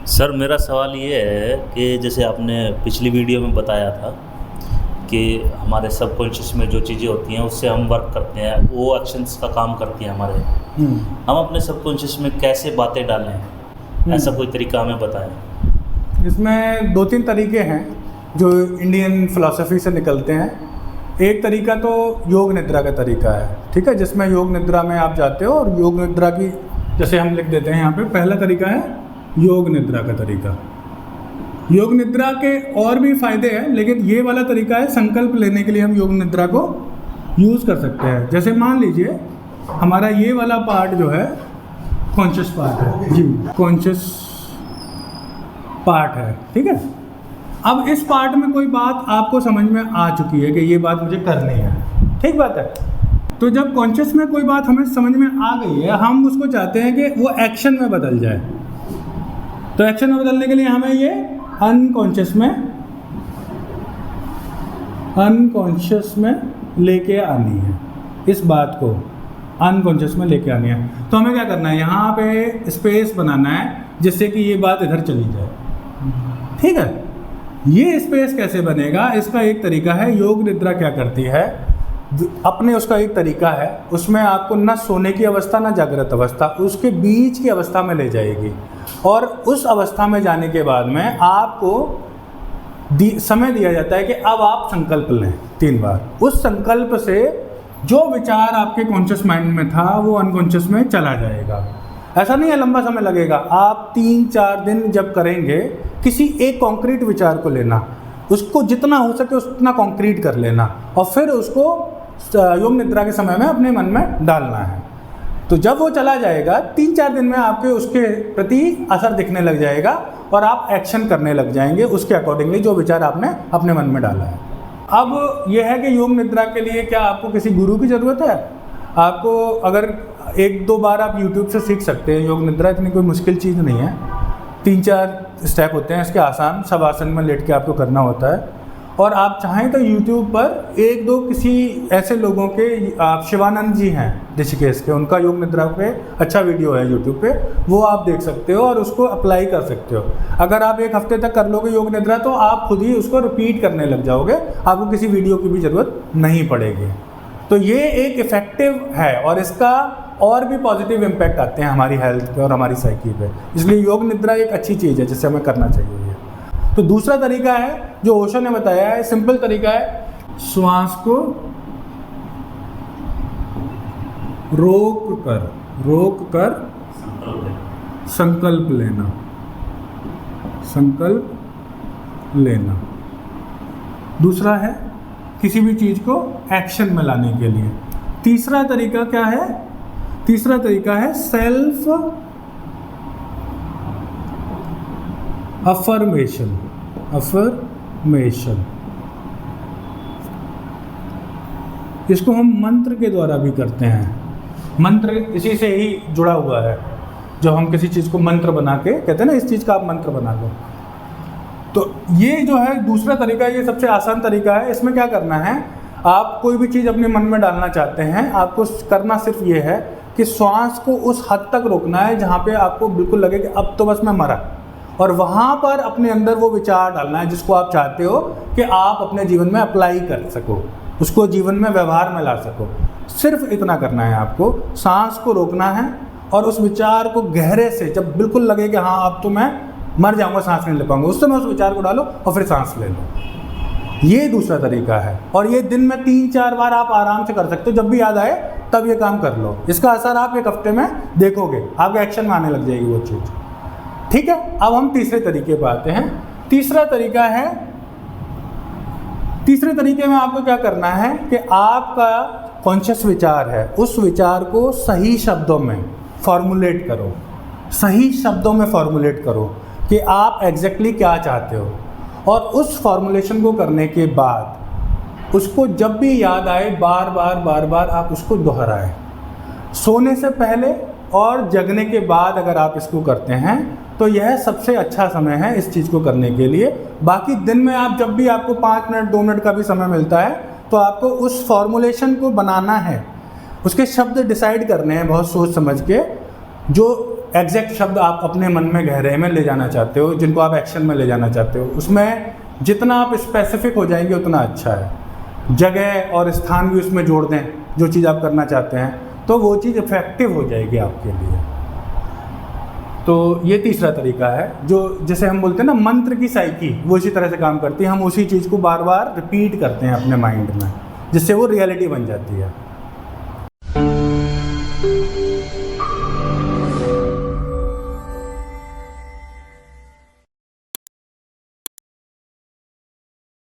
Sir मेरा सवाल ये है कि जैसे आपने पिछली वीडियो में बताया था कि हमारे सबकॉन्शियस में जो चीज़ें होती हैं उससे हम वर्क करते हैं, वो एक्शंस का काम करती हैं हमारे। हम अपने सबकॉन्शियस में कैसे बातें डालें, ऐसा कोई तरीका हमें बताएं। इसमें दो तीन तरीके हैं जो इंडियन फिलॉसफी से निकलते हैं। एक तरीका तो योग निद्रा का तरीका है, ठीक है, जिसमें योग निद्रा में आप जाते हो और योग निद्रा की, जैसे हम लिख देते हैं यहाँ पे, पहला तरीका है योग निद्रा का तरीका। योग निद्रा के और भी फायदे हैं, लेकिन ये वाला तरीका है संकल्प लेने के लिए हम योग निद्रा को यूज़ कर सकते हैं। जैसे मान लीजिए हमारा ये वाला पार्ट जो है कॉन्शियस पार्ट है जी, कॉन्शियस पार्ट है, ठीक है। अब इस पार्ट में कोई बात आपको समझ में आ चुकी है कि ये बात मुझे करनी है, ठीक बात है। तो जब कॉन्शियस में कोई बात हमें समझ में आ गई है, हम उसको चाहते हैं कि वो एक्शन में बदल जाए। तो एक्शन में बदलने के लिए हमें ये अनकॉन्शियस में लेके आनी है, इस बात को अनकॉन्शियस में लेके आनी है। तो हमें क्या करना है, यहाँ पे स्पेस बनाना है जिससे कि ये बात इधर चली जाए, ठीक है। ये स्पेस कैसे बनेगा, इसका एक तरीका है। योग निद्रा क्या करती है, अपने उसका एक तरीका है, उसमें आपको न सोने की अवस्था न जागृत अवस्था, उसके बीच की अवस्था में ले जाएगी। और उस अवस्था में जाने के बाद में आपको समय दिया जाता है कि अब आप संकल्प लें 3 बार। उस संकल्प से जो विचार आपके कॉन्शियस माइंड में था वो अनकॉन्शियस में चला जाएगा। ऐसा नहीं है लंबा समय लगेगा, आप 3-4 दिन जब करेंगे, किसी एक कॉन्क्रीट विचार को लेना, उसको जितना हो सके उतना कॉन्क्रीट कर लेना और फिर उसको योग निद्रा के समय में अपने मन में डालना है। तो जब वो चला जाएगा 3-4 दिन में आपके उसके प्रति असर दिखने लग जाएगा और आप एक्शन करने लग जाएंगे उसके अकॉर्डिंगली जो विचार आपने अपने मन में डाला है। अब यह है कि योग निद्रा के लिए क्या आपको किसी गुरु की ज़रूरत है? आपको अगर 1-2 बार आप YouTube से सीख सकते हैं। योग निद्रा इतनी कोई मुश्किल चीज़ नहीं है, 3-4 स्टेप होते हैं इसके आसान, सब आसन में लेट के आपको करना होता है। और आप चाहें तो YouTube पर 1-2 किसी ऐसे लोगों के, आप शिवानंद जी हैं ऋषिकेश के, उनका योग निद्रा पे अच्छा वीडियो है YouTube पे, वो आप देख सकते हो और उसको अप्लाई कर सकते हो। अगर आप 1 हफ्ते तक कर लोगे योग निद्रा तो आप खुद ही उसको रिपीट करने लग जाओगे, आपको किसी वीडियो की भी ज़रूरत नहीं पड़ेगी। तो ये एक इफ़ेक्टिव है और इसका और भी पॉजिटिव इम्पैक्ट आते हैं हमारी हेल्थ पे और हमारी साइकी पे, इसलिए योग निद्रा एक अच्छी चीज़ है जिससे हमें करना चाहिए। तो दूसरा तरीका है जो ओशो ने बताया है, सिंपल तरीका है, श्वास को रोक कर संकल्प लेना। दूसरा है किसी भी चीज़ को एक्शन में लाने के लिए। तीसरा तरीका क्या है? तीसरा तरीका है सेल्फ अफर्मेशन। इसको हम मंत्र के द्वारा भी करते हैं। मंत्र इसी से ही जुड़ा हुआ है, जो हम किसी चीज़ को मंत्र बना के कहते हैं ना, इस चीज़ का आप मंत्र बना लो। तो ये जो है दूसरा तरीका, ये सबसे आसान तरीका है। इसमें क्या करना है, आप कोई भी चीज़ अपने मन में डालना चाहते हैं, आपको करना सिर्फ ये है कि श्वास को उस हद तक रोकना है जहाँ पे आपको बिल्कुल लगे कि अब तो बस मैं मरा, और वहाँ पर अपने अंदर वो विचार डालना है जिसको आप चाहते हो कि आप अपने जीवन में अप्लाई कर सको, उसको जीवन में व्यवहार में ला सको। सिर्फ इतना करना है आपको, सांस को रोकना है और उस विचार को गहरे से, जब बिल्कुल लगे कि हाँ अब तो मैं मर जाऊँगा, सांस नहीं ले पाऊँगा, उस समय उस विचार को डालो और फिर सांस ले लो। ये दूसरा तरीका है और ये दिन में 3-4 बार आप आराम से कर सकते हो। जब भी याद आए तब ये काम कर लो, इसका असर आप 1 हफ्ते में देखोगे, आपके एक्शन में आने लग जाएगी वो चीज़, ठीक है। अब हम तीसरे तरीके पर आते हैं। तीसरा तरीका है, तीसरे तरीके में आपको क्या करना है कि आपका कॉन्शियस विचार है, उस विचार को सही शब्दों में फॉर्मुलेट करो, सही शब्दों में फॉर्मुलेट करो कि आप एग्जैक्टली क्या चाहते हो। और उस फॉर्मुलेशन को करने के बाद उसको जब भी याद आए बार बार आप उसको दोहराएं। सोने से पहले और जगने के बाद अगर आप इसको करते हैं तो यह सबसे अच्छा समय है इस चीज़ को करने के लिए। बाकी दिन में आप जब भी आपको 5 मिनट 2 मिनट का भी समय मिलता है तो आपको उस फॉर्मुलेशन को बनाना है, उसके शब्द डिसाइड करने हैं बहुत सोच समझ के, जो एग्जैक्ट शब्द आप अपने मन में गहरे में ले जाना चाहते हो, जिनको आप एक्शन में ले जाना चाहते हो, उसमें जितना आप स्पेसिफिक हो जाएंगे उतना अच्छा है। जगह और स्थान भी उसमें जोड़ दें, जो चीज़ आप करना चाहते हैं, तो वो चीज़ इफेक्टिव हो जाएगी आपके लिए। तो ये तीसरा तरीका है, जो जैसे हम बोलते हैं ना मंत्र की साइकी, वो इसी तरह से काम करती है। हम उसी चीज़ को बार बार रिपीट करते हैं अपने माइंड में, जिससे वो रियलिटी बन जाती है।